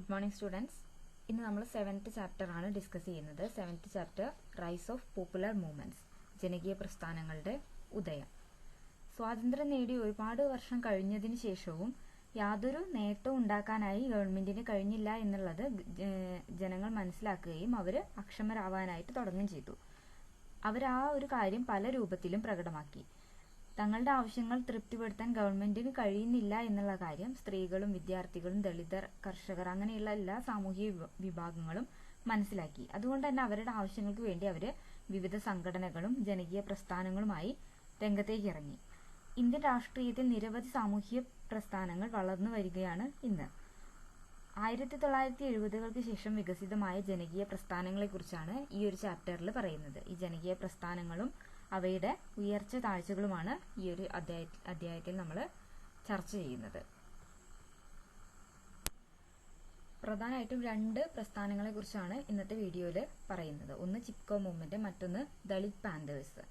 Good morning students. ഇന്ന് നമ്മൾ 7th chapter ആണ് ഡിസ്കസ് ചെയ്യുന്നത്. 7th chapter rise of popular movements, ജനകീയ പ്രസ്ഥാനങ്ങളുടെ ഉദയം. സ്വാതന്ത്ര്യം നേടി ഒരുപാട് വർഷം കഴിഞ്ഞതിന് ശേഷവും യാതൊരു നേട്ടവും ഉണ്ടാക്കാനായി ഗവൺമെന്റിന് കഴിഞ്ഞില്ല എന്നുള്ളത് ജനങ്ങൾ മനസ്സിലാക്കുകയും അവർ അക്ഷമരാവാനായിട്ട് തുടങ്ങുകയും ചെയ്തു. അവർ ആ ഒരു കാര്യം പല രൂപത്തിലും പ്രകടമാക്കി. തങ്ങളുടെ ആവശ്യങ്ങൾ തൃപ്തിപ്പെടുത്താൻ ഗവൺമെന്റിന് കഴിയുന്നില്ല എന്നുള്ള കാര്യം സ്ത്രീകളും വിദ്യാർത്ഥികളും ദളിതർ, കർഷകർ അങ്ങനെയുള്ള എല്ലാ സാമൂഹിക വിഭാഗങ്ങളും മനസ്സിലാക്കി. അതുകൊണ്ട് തന്നെ അവരുടെ ആവശ്യങ്ങൾക്ക് വേണ്ടി അവർ വിവിധ സംഘടനകളും ജനകീയ പ്രസ്ഥാനങ്ങളുമായി രംഗത്തേക്ക് ഇറങ്ങി. ഇന്ത്യൻ രാഷ്ട്രീയത്തിൽ നിരവധി സാമൂഹിക പ്രസ്ഥാനങ്ങൾ വളർന്നു വരികയാണ് ഇന്ന്. 1970-കൾക്ക് ശേഷം വികസിതമായ ജനകീയ പ്രസ്ഥാനങ്ങളെക്കുറിച്ചാണ് ഈ ഒരു ചാപ്റ്ററിൽ പറയുന്നത്. ഈ ജനകീയ പ്രസ്ഥാനങ്ങളും അവയുടെ ഉയർച്ച താഴ്ചകളുമാണ് ഈ ഒരു അധ്യായത്തിൽ നമ്മൾ ചർച്ച ചെയ്യുന്നത്. പ്രധാനമായിട്ടും രണ്ട് പ്രസ്ഥാനങ്ങളെ കുറിച്ചാണ് ഇന്നത്തെ വീഡിയോയിൽ പറയുന്നത്. ഒന്ന് ചിപ്കോ മൂവ്മെന്റ്, മറ്റൊന്ന് ദളിത് പാന്തേഴ്സ്.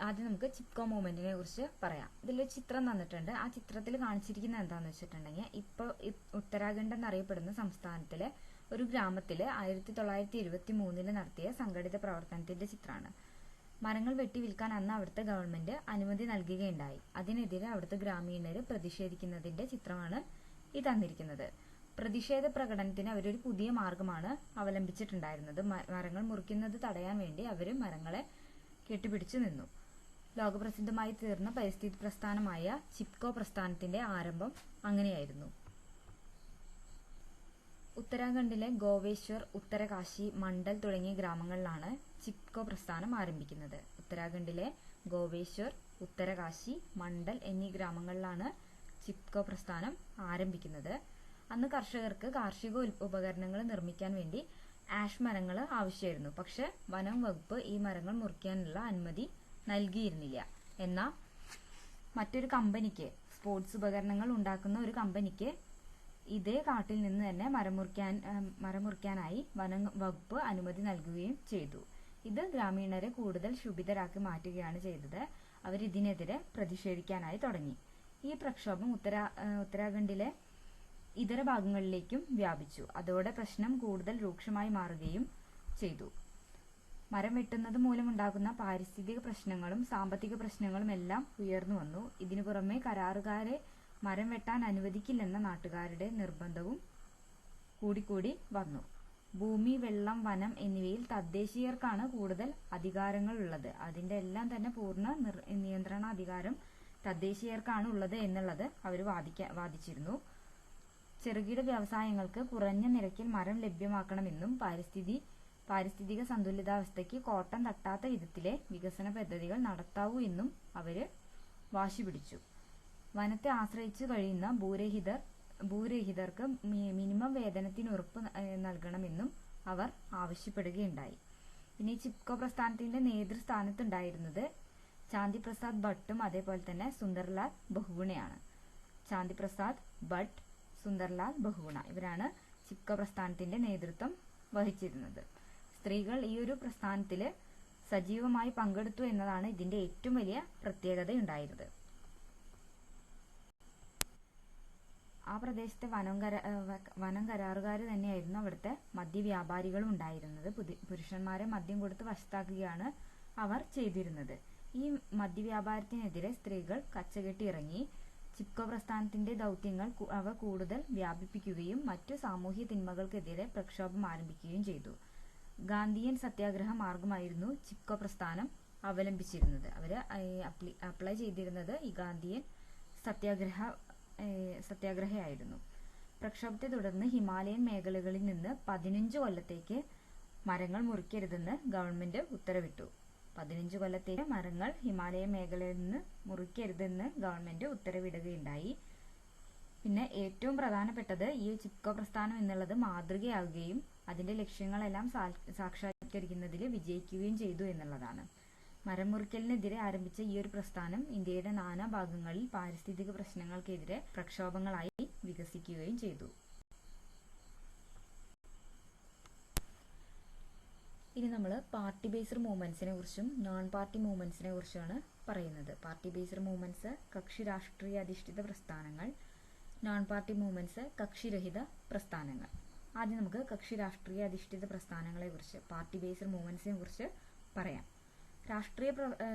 ആദ്യം നമുക്ക് ചിപ്കോ മൂവ്മെന്റിനെ കുറിച്ച് പറയാം. ഇതിലൊരു ചിത്രം തന്നിട്ടുണ്ട്. ആ ചിത്രത്തിൽ കാണിച്ചിരിക്കുന്നത് എന്താണെന്ന് വെച്ചിട്ടുണ്ടെങ്കിൽ, ഇപ്പോൾ ഉത്തരാഖണ്ഡ് എന്നറിയപ്പെടുന്ന സംസ്ഥാനത്തിലെ ഒരു ഗ്രാമത്തിൽ 1973 നടത്തിയ സംഘടിത പ്രവർത്തനത്തിന്റെ ചിത്രമാണ്. മരങ്ങൾ വെട്ടി വിൽക്കാൻ അന്ന് അവിടുത്തെ ഗവൺമെന്റ് അനുമതി നൽകുകയുണ്ടായി. അതിനെതിരെ അവിടുത്തെ ഗ്രാമീണര് പ്രതിഷേധിക്കുന്നതിന്റെ ചിത്രമാണ് ഈ തന്നിരിക്കുന്നത്. പ്രതിഷേധ പ്രകടനത്തിന് അവരൊരു പുതിയ മാർഗമാണ് അവലംബിച്ചിട്ടുണ്ടായിരുന്നത്. മരങ്ങൾ മുറിക്കുന്നത് തടയാൻ വേണ്ടി അവര് മരങ്ങളെ കെട്ടിപ്പിടിച്ചു നിന്നു. ലോകപ്രസിദ്ധമായി തീർന്ന പരിസ്ഥിതി പ്രസ്ഥാനമായ ചിപ്കോ പ്രസ്ഥാനത്തിന്റെ ആരംഭം അങ്ങനെയായിരുന്നു. ഉത്തരാഖണ്ഡിലെ ഗോവേശ്വർ, ഉത്തരകാശി, മണ്ഡൽ തുടങ്ങിയ ഗ്രാമങ്ങളിലാണ് ചിപ്കോ പ്രസ്ഥാനം ആരംഭിക്കുന്നത്. ഉത്തരാഖണ്ഡിലെ ഗോവേശ്വർ, ഉത്തരകാശി, മണ്ഡൽ എന്നീ ഗ്രാമങ്ങളിലാണ് ചിപ്കോ പ്രസ്ഥാനം ആരംഭിക്കുന്നത്. അന്ന് കർഷകർക്ക് കാർഷിക ഉപകരണങ്ങൾ നിർമ്മിക്കാൻ വേണ്ടി ആഷ് മരങ്ങൾ ആവശ്യമായിരുന്നു. പക്ഷെ വനം വകുപ്പ് ഈ മരങ്ങൾ മുറിക്കാനുള്ള അനുമതി നൽകിയിരുന്നില്ല. എന്നാൽ മറ്റൊരു കമ്പനിക്ക്, സ്പോർട്സ് ഉപകരണങ്ങൾ ഉണ്ടാക്കുന്ന ഒരു കമ്പനിക്ക് ഇതേ കാട്ടിൽ നിന്ന് തന്നെ മരം മുറിക്കാനായി വനം വകുപ്പ് അനുമതി നൽകുകയും ചെയ്തു. ഇത് ഗ്രാമീണരെ കൂടുതൽ ക്ഷുഭിതരാക്കി മാറ്റുകയാണ് ചെയ്തത്. അവരിതിനെതിരെ പ്രതിഷേധിക്കാനായി തുടങ്ങി. ഈ പ്രക്ഷോഭം ഉത്തരാഖണ്ഡിലെ ഇതര ഭാഗങ്ങളിലേക്കും വ്യാപിച്ചു. അതോടെ പ്രശ്നം കൂടുതൽ രൂക്ഷമായി മാറുകയും ചെയ്തു. മരം വെട്ടുന്നത് മൂലമുണ്ടാകുന്ന പാരിസ്ഥിതിക പ്രശ്നങ്ങളും സാമ്പത്തിക പ്രശ്നങ്ങളും എല്ലാം ഉയർന്നു വന്നു. ഇതിനു പുറമെ കരാറുകാരെ മരം വെട്ടാൻ അനുവദിക്കില്ലെന്ന നാട്ടുകാരുടെ നിർബന്ധവും കൂടിക്കൂടി വന്നു. ഭൂമി, വെള്ളം, വനം എന്നിവയിൽ തദ്ദേശീയർക്കാണ് കൂടുതൽ അധികാരങ്ങൾ ഉള്ളത്. അതിന്റെ എല്ലാം തന്നെ പൂർണ്ണ നിയന്ത്രണാധികാരം തദ്ദേശീയർക്കാണ് ഉള്ളത് എന്നുള്ളത് അവർ വാദിച്ചിരുന്നു. ചെറുകിട വ്യവസായങ്ങൾക്ക് കുറഞ്ഞ നിരക്കിൽ മരം ലഭ്യമാക്കണമെന്നും പാരിസ്ഥിതിക സന്തുലിതാവസ്ഥയ്ക്ക് കോട്ടം തട്ടാത്ത വിധത്തിലെ വികസന പദ്ധതികൾ നടത്താവൂ എന്നും അവര് വാശി പിടിച്ചു. വനത്തെ ആശ്രയിച്ചു കഴിയുന്ന ഭൂരഹിതർക്ക് മിനിമം വേതനത്തിന് ഉറപ്പ് നൽകണമെന്നും അവർ ആവശ്യപ്പെടുകയുണ്ടായി. ഇനി ചിപ്കോ പ്രസ്ഥാനത്തിന്റെ നേതൃസ്ഥാനത്തുണ്ടായിരുന്നത് ചാന്തി പ്രസാദ് ഭട്ടും അതേപോലെ തന്നെ സുന്ദർലാൽ ബഹുഗുണയാണ്. ചാന്തി പ്രസാദ് ഭട്ട്, സുന്ദർലാൽ ബഹുഗുണ ഇവരാണ് ചിപ്കോ പ്രസ്ഥാനത്തിന്റെ നേതൃത്വം വഹിച്ചിരുന്നത്. സ്ത്രീകൾ ഈ ഒരു പ്രസ്ഥാനത്തില് സജീവമായി പങ്കെടുത്തു എന്നതാണ് ഇതിന്റെ ഏറ്റവും വലിയ പ്രത്യേകതയുണ്ടായിരുന്നത്. ആ പ്രദേശത്തെ വനം കരാറുകാർ തന്നെയായിരുന്നു അവിടുത്തെ മദ്യവ്യാപാരികളും ഉണ്ടായിരുന്നത്. പുരുഷന്മാരെ മദ്യം കൊടുത്ത് വശത്താക്കുകയാണ് അവർ ചെയ്തിരുന്നത്. ഈ മദ്യവ്യാപാരത്തിനെതിരെ സ്ത്രീകൾ കച്ചകെട്ടി ഇറങ്ങി. ചിപ്കോ പ്രസ്ഥാനത്തിന്റെ ദൗത്യങ്ങൾ അവ കൂടുതൽ വ്യാപിപ്പിക്കുകയും മറ്റു സാമൂഹ്യ തിന്മകൾക്കെതിരെ പ്രക്ഷോഭം ആരംഭിക്കുകയും ചെയ്തു. ഗാന്ധിയൻ സത്യാഗ്രഹ മാർഗമായിരുന്നു ചിപ്കോ പ്രസ്ഥാനം അവലംബിച്ചിരുന്നത്. അവര് അപ്ലൈ ചെയ്തിരുന്നത് ഈ ഗാന്ധിയൻ സത്യാഗ്രഹയായിരുന്നു. പ്രക്ഷോഭത്തെ തുടർന്ന് ഹിമാലയൻ മേഖലകളിൽ നിന്ന് 15 കൊല്ലത്തേക്ക് മരങ്ങൾ മുറിക്കരുതെന്ന് ഗവൺമെന്റ് ഉത്തരവിട്ടു. 15 കൊല്ലത്തേക്ക് മരങ്ങൾ ഹിമാലയ മേഖലയിൽ നിന്ന് മുറിക്കരുതെന്ന് ഗവൺമെന്റ് ഉത്തരവിടുകയുണ്ടായി. പിന്നെ ഏറ്റവും പ്രധാനപ്പെട്ടത് ഈ ചിപ്കോ പ്രസ്ഥാനം എന്നുള്ളത് മാതൃകയാവുകയും അതിന്റെ ലക്ഷ്യങ്ങളെല്ലാം സാക്ഷാത്കരിക്കുന്നതിൽ വിജയിക്കുകയും ചെയ്തു എന്നുള്ളതാണ്. മരം മുറിക്കലിനെതിരെ ആരംഭിച്ച ഈ ഒരു പ്രസ്ഥാനം ഇന്ത്യയുടെ നാനാ ഭാഗങ്ങളിൽ പാരിസ്ഥിതിക പ്രശ്നങ്ങൾക്കെതിരെ പ്രക്ഷോഭങ്ങളായി വികസിക്കുകയും ചെയ്തു. ഇനി നമ്മൾ പാർട്ടി ബേസ്ഡ് മൂവ്മെന്റ്സിനെ കുറിച്ചും നോൺ പാർട്ടി മൂവ്മെന്റ്സിനെ കുറിച്ചുമാണ് പറയുന്നത്. പാർട്ടി ബേസ്ഡ് മൂവ്മെന്റ്സ് കക്ഷി രാഷ്ട്രീയ അധിഷ്ഠിത പ്രസ്ഥാനങ്ങൾ. നോൺ പാർട്ടി മൂവ്മെന്റ്സ്, കക്ഷിരഹിത പ്രസ്ഥാനങ്ങൾ. ആദ്യം നമുക്ക് കക്ഷി രാഷ്ട്രീയ അധിഷ്ഠിത പ്രസ്ഥാനങ്ങളെ കുറിച്ച്, പാർട്ടി ബേസ്ഡ് മൂവ്മെന്റ്സിനെ കുറിച്ച് പറയാം. രാഷ്ട്രീയ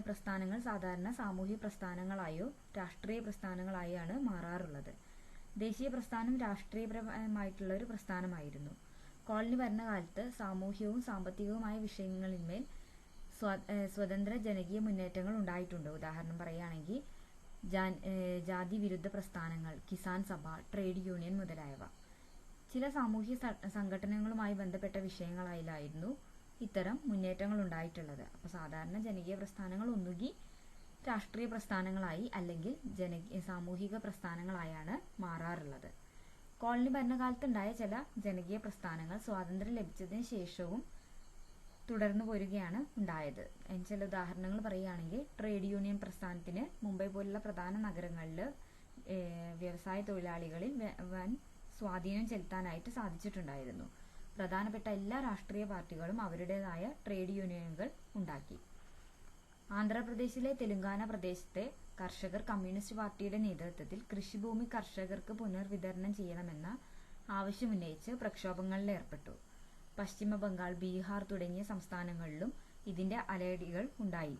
പ്രസ്ഥാനങ്ങൾ സാധാരണ സാമൂഹ്യ പ്രസ്ഥാനങ്ങളായോ രാഷ്ട്രീയ പ്രസ്ഥാനങ്ങളായോ ആണ് മാറാറുള്ളത്. ദേശീയ പ്രസ്ഥാനം രാഷ്ട്രീയപരമായിട്ടുള്ള ഒരു പ്രസ്ഥാനമായിരുന്നു. കോളനി ഭരണകാലത്ത് സാമൂഹ്യവും സാമ്പത്തികവുമായ വിഷയങ്ങളിന്മേൽ സ്വതന്ത്ര ജനകീയ മുന്നേറ്റങ്ങൾ ഉണ്ടായിട്ടുണ്ട്. ഉദാഹരണം പറയുകയാണെങ്കിൽ ജാതി വിരുദ്ധ പ്രസ്ഥാനങ്ങൾ, കിസാൻ സഭ, ട്രേഡ് യൂണിയൻ മുതലായവ. ചില സാമൂഹ്യ സംഘടനകളുമായി ബന്ധപ്പെട്ട വിഷയങ്ങളിലായിരുന്നു ഇത്തരം മുന്നേറ്റങ്ങൾ ഉണ്ടായിട്ടുള്ളത്. അപ്പോൾ സാധാരണ ജനകീയ പ്രസ്ഥാനങ്ങൾ ഒന്നുകിൽ രാഷ്ട്രീയ പ്രസ്ഥാനങ്ങളായി അല്ലെങ്കിൽ സാമൂഹിക പ്രസ്ഥാനങ്ങളായാണ് മാറാറുള്ളത്. കോളനി ഭരണകാലത്തുണ്ടായ ചില ജനകീയ പ്രസ്ഥാനങ്ങൾ സ്വാതന്ത്ര്യം ലഭിച്ചതിന് ശേഷവും തുടർന്നു പോരുകയാണ് ഉണ്ടായത്. ചില ഉദാഹരണങ്ങൾ പറയുകയാണെങ്കിൽ ട്രേഡ് യൂണിയൻ പ്രസ്ഥാനത്തിന് മുംബൈ പോലുള്ള പ്രധാന നഗരങ്ങളിൽ വ്യവസായ തൊഴിലാളികളിൽ വൻ സ്വാധീനം ചെലുത്താനായിട്ട് സാധിച്ചിട്ടുണ്ടായിരുന്നു. പ്രധാനപ്പെട്ട എല്ലാ രാഷ്ട്രീയ പാർട്ടികളും അവരുടേതായ ട്രേഡ് യൂണിയനുകൾ ഉണ്ടാക്കി. ആന്ധ്രാപ്രദേശിലെ തെലുങ്കാന പ്രദേശത്തെ കർഷകർ കമ്മ്യൂണിസ്റ്റ് പാർട്ടിയുടെ നേതൃത്വത്തിൽ കൃഷിഭൂമി കർഷകർക്ക് പുനർവിതരണം ചെയ്യണമെന്ന ആവശ്യമുന്നയിച്ച് പ്രക്ഷോഭങ്ങളിൽ ഏർപ്പെട്ടു. പശ്ചിമ ബംഗാൾ, ബീഹാർ തുടങ്ങിയ സംസ്ഥാനങ്ങളിലും ഇതിന്റെ അലയടികൾ ഉണ്ടായി.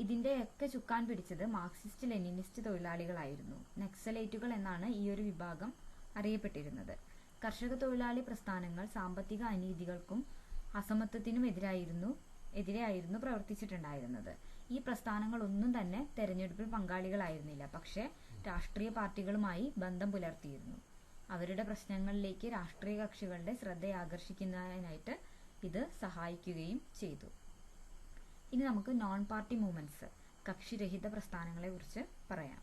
ഇതിന്റെയൊക്കെ ചുക്കാൻ പിടിച്ചത് മാർക്സിസ്റ്റ് ലെനിനിസ്റ്റ് തൊഴിലാളികളായിരുന്നു. നക്സലൈറ്റുകൾ എന്നാണ് ഈ ഒരു വിഭാഗം അറിയപ്പെട്ടിരുന്നത്. കർഷക തൊഴിലാളി പ്രസ്ഥാനങ്ങൾ സാമ്പത്തിക അനീതികൾക്കും അസമത്വത്തിനും എതിരെയായിരുന്നു പ്രവർത്തിച്ചിട്ടുണ്ടായിരുന്നത്. ഈ പ്രസ്ഥാനങ്ങളൊന്നും തന്നെ തെരഞ്ഞെടുപ്പിൽ പങ്കാളികളായിരുന്നില്ല, പക്ഷേ രാഷ്ട്രീയ പാർട്ടികളുമായി ബന്ധം പുലർത്തിയിരുന്നു. അവരുടെ പ്രശ്നങ്ങളിലേക്ക് രാഷ്ട്രീയ കക്ഷികളുടെ ശ്രദ്ധയാകർഷിക്കുന്നതിനായിട്ട് ഇത് സഹായിക്കുകയും ചെയ്തു. ഇനി നമുക്ക് നോൺ പാർട്ടി മൂവ്മെന്റ്സ്, കക്ഷിരഹിത പ്രസ്ഥാനങ്ങളെ കുറിച്ച് പറയാം.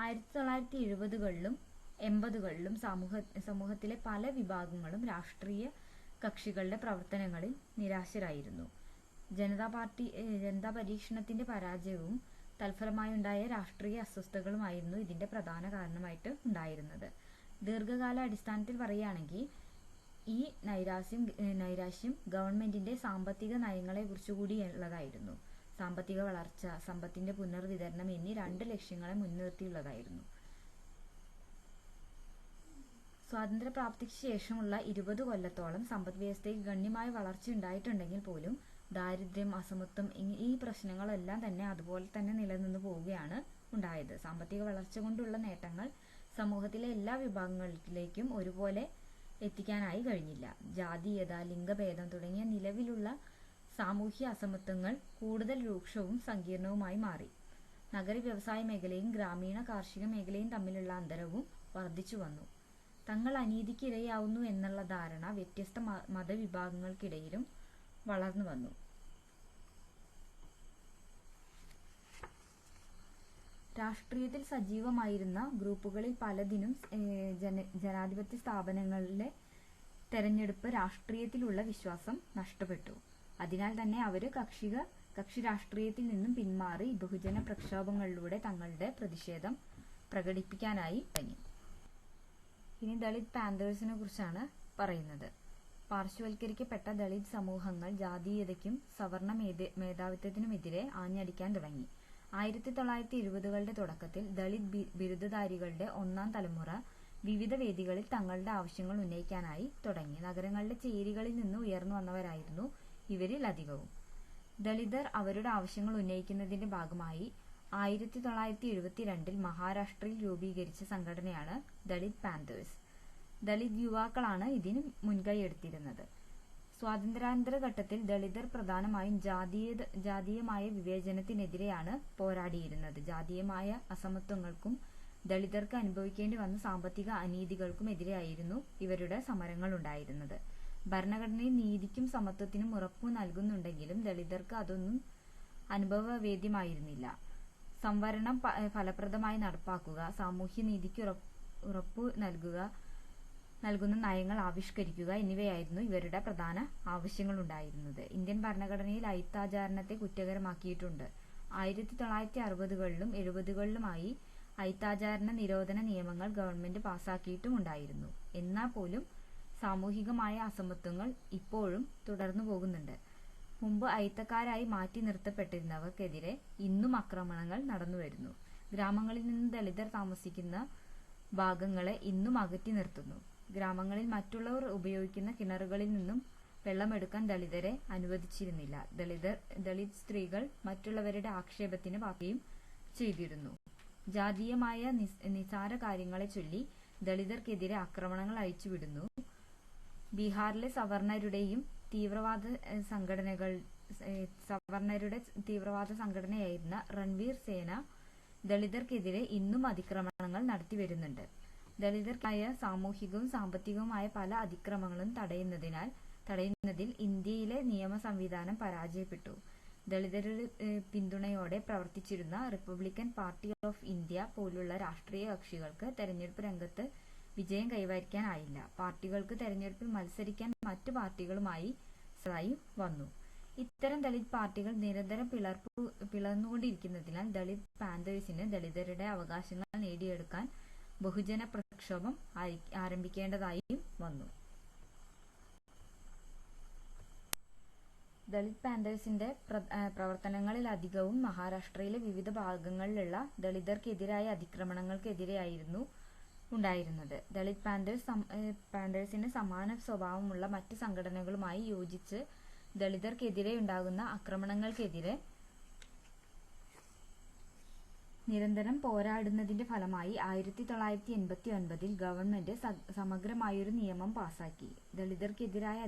1970കളിലും 80കളിലും സമൂഹത്തിലെ പല വിഭാഗങ്ങളും രാഷ്ട്രീയ കക്ഷികളുടെ പ്രവർത്തനങ്ങളിൽ നിരാശരായിരുന്നു. ജനതാ പരീക്ഷണത്തിന്റെ പരാജയവും തൽഫലമായുണ്ടായ രാഷ്ട്രീയ അസ്വസ്ഥതകളുമായിരുന്നു ഇതിന്റെ പ്രധാന കാരണമായിട്ട് ഉണ്ടായിരുന്നത്. ദീർഘകാല അടിസ്ഥാനത്തിൽ പറയുകയാണെങ്കിൽ ഈ നൈരാശ്യം ഗവൺമെന്റിന്റെ സാമ്പത്തിക നയങ്ങളെ കുറിച്ചുകൂടിയുള്ളതായിരുന്നു. സാമ്പത്തിക വളർച്ച, സമ്പത്തിന്റെ പുനർവിതരണം എന്നീ 2 ലക്ഷ്യങ്ങളെ മുൻനിർത്തിയുള്ളതായിരുന്നു. സ്വാതന്ത്ര്യപ്രാപ്തിക്ക് ശേഷമുള്ള 20 കൊല്ലത്തോളം സമ്പദ് വ്യവസ്ഥയിൽ ഗണ്യമായ വളർച്ച ഉണ്ടായിട്ടുണ്ടെങ്കിൽ പോലും ദാരിദ്ര്യം, അസമത്വം ഈ പ്രശ്നങ്ങളെല്ലാം തന്നെ അതുപോലെ തന്നെ നിലനിന്നു പോവുകയാണ് ഉണ്ടായത്. സാമ്പത്തിക വളർച്ച കൊണ്ടുള്ള നേട്ടങ്ങൾ സമൂഹത്തിലെ എല്ലാ വിഭാഗങ്ങളിലേക്കും ഒരുപോലെ എത്തിക്കാനായി കഴിഞ്ഞില്ല. ജാതീയത, ലിംഗഭേദം തുടങ്ങിയ നിലവിലുള്ള സാമൂഹ്യ അസമത്വങ്ങൾ കൂടുതൽ രൂക്ഷവും സങ്കീർണവുമായി മാറി. നഗര വ്യവസായ മേഖലയും ഗ്രാമീണ കാർഷിക മേഖലയും തമ്മിലുള്ള അന്തരവും വർദ്ധിച്ചു വന്നു. തങ്ങൾ അനീതിക്ക് ഇരയാവുന്നു എന്നുള്ള ധാരണ വ്യത്യസ്ത മതവിഭാഗങ്ങൾക്കിടയിലും വളർന്നു വന്നു. രാഷ്ട്രീയത്തിൽ സജീവമായിരുന്ന ഗ്രൂപ്പുകളിൽ പലതിനും ജനാധിപത്യ സ്ഥാപനങ്ങളിലെ തെരഞ്ഞെടുപ്പ് രാഷ്ട്രീയത്തിലുള്ള വിശ്വാസം നഷ്ടപ്പെട്ടു. അതിനാൽ തന്നെ അവര് കക്ഷി രാഷ്ട്രീയത്തിൽ നിന്നും പിന്മാറി ബഹുജന പ്രക്ഷോഭങ്ങളിലൂടെ തങ്ങളുടെ പ്രതിഷേധം പ്രകടിപ്പിക്കാനായി തുടങ്ങി. ഇനി ദളിത് പാന്തേഴ്സിനെ കുറിച്ചാണ് പറയുന്നത്. പാർശ്വവൽക്കരിക്കപ്പെട്ട ദളിത് സമൂഹങ്ങൾ ജാതീയതയ്ക്കും സവർണ മേധാവിത്വത്തിനുമെതിരെ ആഞ്ഞടിക്കാൻ തുടങ്ങി. 1970കളുടെ തുടക്കത്തിൽ ദളിത് ബിരുദധാരികളുടെ 1ാം തലമുറ വിവിധ വേദികളിൽ തങ്ങളുടെ ആവശ്യങ്ങൾ ഉന്നയിക്കാനായി തുടങ്ങി. നഗരങ്ങളിലെ ചേരികളിൽ നിന്ന് ഉയർന്നു വന്നവരായിരുന്നു ഇവരിൽ അധികവും. ദളിതർ അവരുടെ ആവശ്യങ്ങൾ ഉന്നയിക്കുന്നതിന്റെ ഭാഗമായി 1972 മഹാരാഷ്ട്രയിൽ രൂപീകരിച്ച സംഘടനയാണ് ദളിത് പാന്തേഴ്സ്. ദളിത് യുവാക്കളാണ് ഇതിന് മുൻകൈയെടുത്തിരുന്നത്. സ്വാതന്ത്ര്യാനന്തര ഘട്ടത്തിൽ ദളിതർ പ്രധാനമായും ജാതീയമായ വിവേചനത്തിനെതിരെയാണ് പോരാടിയിരുന്നത്. ജാതീയമായ അസമത്വങ്ങൾക്കും ദളിതർക്ക് അനുഭവിക്കേണ്ടി വന്ന സാമ്പത്തിക അനീതികൾക്കും എതിരെയായിരുന്നു ഇവരുടെ സമരങ്ങൾ ഉണ്ടായിരുന്നത്. ഭരണഘടനയിൽ നീതിക്കും സമത്വത്തിനും ഉറപ്പു നൽകുന്നുണ്ടെങ്കിലും ദളിതർക്ക് അതൊന്നും അനുഭവവേദ്യമായിരുന്നില്ല. സംവരണം ഫലപ്രദമായി നടപ്പാക്കുക, സാമൂഹ്യ നീതിക്ക് ഉറപ്പു നൽകുന്ന നയങ്ങൾ ആവിഷ്കരിക്കുക എന്നിവയായിരുന്നു ഇവരുടെ പ്രധാന ആവശ്യങ്ങളുണ്ടായിരുന്നത്. ഇന്ത്യൻ ഭരണഘടനയിൽ അയിത്താചാരണത്തെ കുറ്റകരമാക്കിയിട്ടുണ്ട്. 1960കളിലും 70കളിലുമായി അയിത്താചാരണ നിരോധന നിയമങ്ങൾ ഗവൺമെന്റ് പാസാക്കിയിട്ടുമുണ്ടായിരുന്നു. എന്നാൽ പോലും സാമൂഹികമായ അസമത്വങ്ങൾ ഇപ്പോഴും തുടർന്നു പോകുന്നുണ്ട്. മുമ്പ് അയിത്തക്കാരായി മാറ്റി നിർത്തപ്പെട്ടിരുന്നവർക്കെതിരെ ഇന്നും ആക്രമണങ്ങൾ നടന്നുവരുന്നു. ഗ്രാമങ്ങളിൽ നിന്ന് ദളിതർ താമസിക്കുന്ന ഭാഗങ്ങളെ ഇന്നും അകറ്റി നിർത്തുന്നു. ഗ്രാമങ്ങളിൽ മറ്റുള്ളവർ ഉപയോഗിക്കുന്ന കിണറുകളിൽ നിന്നും വെള്ളമെടുക്കാൻ ദളിതരെ അനുവദിച്ചിരുന്നില്ല. ദളിത് സ്ത്രീകൾ മറ്റുള്ളവരുടെ ആക്ഷേപത്തിന് പാർക്കുകയും ചെയ്തിരുന്നു. ജാതീയമായ നിസാര കാര്യങ്ങളെ ചൊല്ലി ദളിതർക്കെതിരെ ആക്രമണങ്ങൾ അഴിച്ചുവിടുന്നു. ബീഹാറിലെ സവർണരുടെയും തീവ്രവാദ സംഘടനയായിരുന്ന റൺവീർ സേന ദളിതർക്കെതിരെ ഇന്നും അതിക്രമണങ്ങൾ നടത്തിവരുന്നുണ്ട്. ദളിതർക്കായ സാമൂഹികവും സാമ്പത്തികവുമായ പല അതിക്രമങ്ങളും തടയുന്നതിൽ ഇന്ത്യയിലെ നിയമ സംവിധാനം പരാജയപ്പെട്ടു. ദളിതരുടെ പിന്തുണയോടെ പ്രവർത്തിച്ചിരുന്ന റിപ്പബ്ലിക്കൻ പാർട്ടി ഓഫ് ഇന്ത്യ പോലുള്ള രാഷ്ട്രീയ കക്ഷികൾക്ക് തെരഞ്ഞെടുപ്പ് രംഗത്ത് വിജയം കൈവരിക്കാനായില്ല. പാർട്ടികൾക്ക് തെരഞ്ഞെടുപ്പിൽ മത്സരിക്കാൻ മറ്റു പാർട്ടികളുമായി വന്നു. ഇത്തരം ദളിത് പാർട്ടികൾ നിരന്തരം പിളർന്നുകൊണ്ടിരിക്കുന്നതിനാൽ ദളിത് പാന്തേഴ്സിന് ദളിതരുടെ അവകാശങ്ങൾ നേടിയെടുക്കാൻ ബഹുജന പ്രക്ഷോഭം ആരംഭിക്കേണ്ടതായും വന്നു. ദളിത് പാന്തേഴ്സിന്റെ പ്രവർത്തനങ്ങളിലധികവും മഹാരാഷ്ട്രയിലെ വിവിധ ഭാഗങ്ങളിലുള്ള ദളിതർക്കെതിരായ അതിക്രമണങ്ങൾക്കെതിരെയായിരുന്നു ഉണ്ടായിരുന്നത്. ദളിത് പാന്തേഴ്സിന് സമാന സ്വഭാവമുള്ള മറ്റ് സംഘടനകളുമായി യോജിച്ച് ദളിതർക്കെതിരെ ഉണ്ടാകുന്ന ആക്രമണങ്ങൾക്കെതിരെ നിരന്തരം പോരാടുന്നതിന്റെ ഫലമായി 1989 ഗവൺമെന്റ് സമഗ്രമായൊരു നിയമം പാസാക്കി. ദളിതർക്കെതിരായ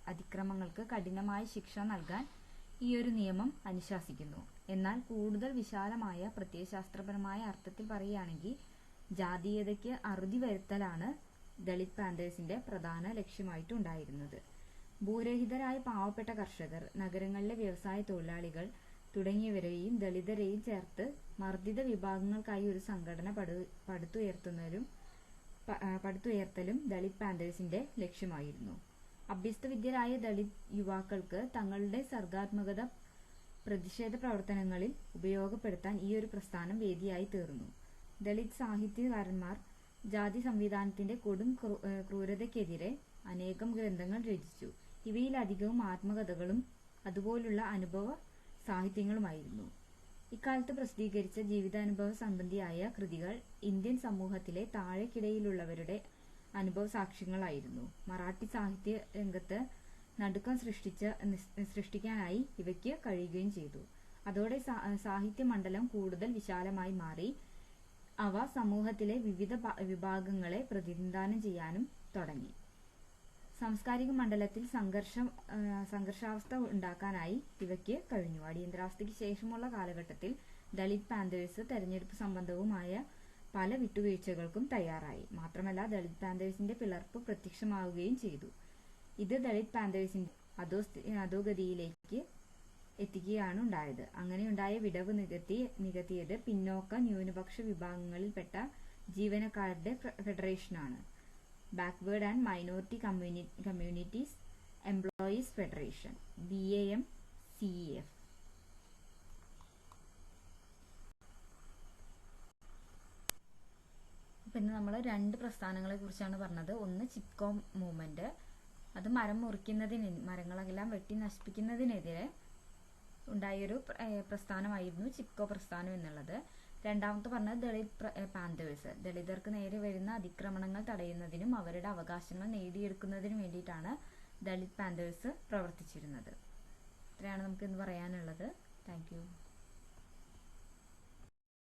അതിക്രമങ്ങൾക്ക് കഠിനമായ ശിക്ഷ നൽകാൻ ഈയൊരു നിയമം അനുശാസിക്കുന്നു. എന്നാൽ കൂടുതൽ വിശാലമായ പ്രത്യയശാസ്ത്രപരമായ അർത്ഥത്തിൽ പറയുകയാണെങ്കിൽ ജാതീയതയ്ക്ക് അറുതി വരുത്തലാണ് ദളിത് പാന്തേഴ്സിന്റെ പ്രധാന ലക്ഷ്യമായിട്ടുണ്ടായിരുന്നത്. ഭൂരഹിതരായ പാവപ്പെട്ട കർഷകർ, നഗരങ്ങളിലെ വ്യവസായ തൊഴിലാളികൾ തുടങ്ങിയവരെയും ദളിതരെയും ചേർത്ത് മർദ്ദിത വിഭാഗങ്ങൾക്കായി ഒരു സംഘടന പടുത്തുയർത്തലും ദളിത് പാന്തേഴ്സിന്റെ ലക്ഷ്യമായിരുന്നു. അഭ്യസ്തവിദ്യരായ ദളിത് യുവാക്കൾക്ക് തങ്ങളുടെ സർഗാത്മകത പ്രതിഷേധ പ്രവർത്തനങ്ങളിൽ ഉപയോഗപ്പെടുത്താൻ ഈ ഒരു പ്രസ്ഥാനം വേദിയായി തീർന്നു. ദളിത് സാഹിത്യകാരന്മാർ ജാതി സംവിധാനത്തിന്റെ കൊടും ക്രൂരതയ്ക്കെതിരെ അനേകം ഗ്രന്ഥങ്ങൾ രചിച്ചു. ഇവയിലധികവും ആത്മകഥകളും അതുപോലുള്ള അനുഭവ സാഹിത്യങ്ങളുമായിരുന്നു. ഇക്കാലത്ത് പ്രസിദ്ധീകരിച്ച ജീവിതാനുഭവ സംബന്ധിയായ കൃതികൾ ഇന്ത്യൻ സമൂഹത്തിലെ താഴെക്കിടയിലുള്ളവരുടെ അനുഭവ സാക്ഷ്യങ്ങളായിരുന്നു. മറാഠി സാഹിത്യ രംഗത്ത് നടുക്കം സൃഷ്ടിക്കാനായി ഇവയ്ക്ക് കഴിയുകയും ചെയ്തു. അതോടെ സാഹിത്യ മണ്ഡലം കൂടുതൽ വിശാലമായി മാറി. അവ സമൂഹത്തിലെ വിവിധ വിഭാഗങ്ങളെ പ്രതിനിധാനം ചെയ്യാനും തുടങ്ങി. സാംസ്കാരിക മണ്ഡലത്തിൽ സംഘർഷാവസ്ഥ ഉണ്ടാക്കാനായി ഇവയ്ക്ക് കഴിഞ്ഞു. അടിയന്തരാവസ്ഥയ്ക്ക് ശേഷമുള്ള കാലഘട്ടത്തിൽ ദളിത് പാന്തേഴ്സ് തെരഞ്ഞെടുപ്പ് സംബന്ധവുമായ പല വിട്ടുവീഴ്ചകൾക്കും തയ്യാറായി. മാത്രമല്ല ദളിത് പാന്തേഴ്സിന്റെ പിളർപ്പ് പ്രത്യക്ഷമാവുകയും ചെയ്തു. ഇത് ദളിത് പാന്തേഴ്സിന്റെ അധോഗതിയിലേക്ക് എത്തിക്കുകയാണ് ഉണ്ടായത്. അങ്ങനെയുണ്ടായ വിടവ് നികത്തിയത് പിന്നോക്ക ന്യൂനപക്ഷ വിഭാഗങ്ങളിൽപ്പെട്ട ജീവനക്കാരുടെ ഫെഡറേഷനാണ്. Backward and minority communities employees federation, BAMCEF. പിന്നെ നമ്മൾ രണ്ട് പ്രസ്ഥാനങ്ങളെ കുറിച്ചാണ് പറഞ്ഞത്. ഒന്ന് ചിപ്കോ മൂവ്മെന്റ്, അത് മരങ്ങളെല്ലാം വെട്ടി നശിപ്പിക്കുന്നതിനെതിരെ ഉണ്ടായൊരു പ്രസ്ഥാനമായിരുന്നു ചിപ്കോ പ്രസ്ഥാനം എന്നുള്ളത്. രണ്ടാമത്തെ പറഞ്ഞത് ദളിത് പാന്തേഴ്സ്, ദളിതർക്ക് നേരെ വരുന്ന അതിക്രമണങ്ങൾ തടയുന്നതിനും അവരുടെ അവകാശങ്ങൾ നേടിയെടുക്കുന്നതിനും വേണ്ടിയിട്ടാണ് ദളിത് പാന്തേഴ്സ് പ്രവർത്തിച്ചിരുന്നത്. ഇത്രയാണ് നമുക്ക് ഇന്ന് പറയാനുള്ളത്. Thank you.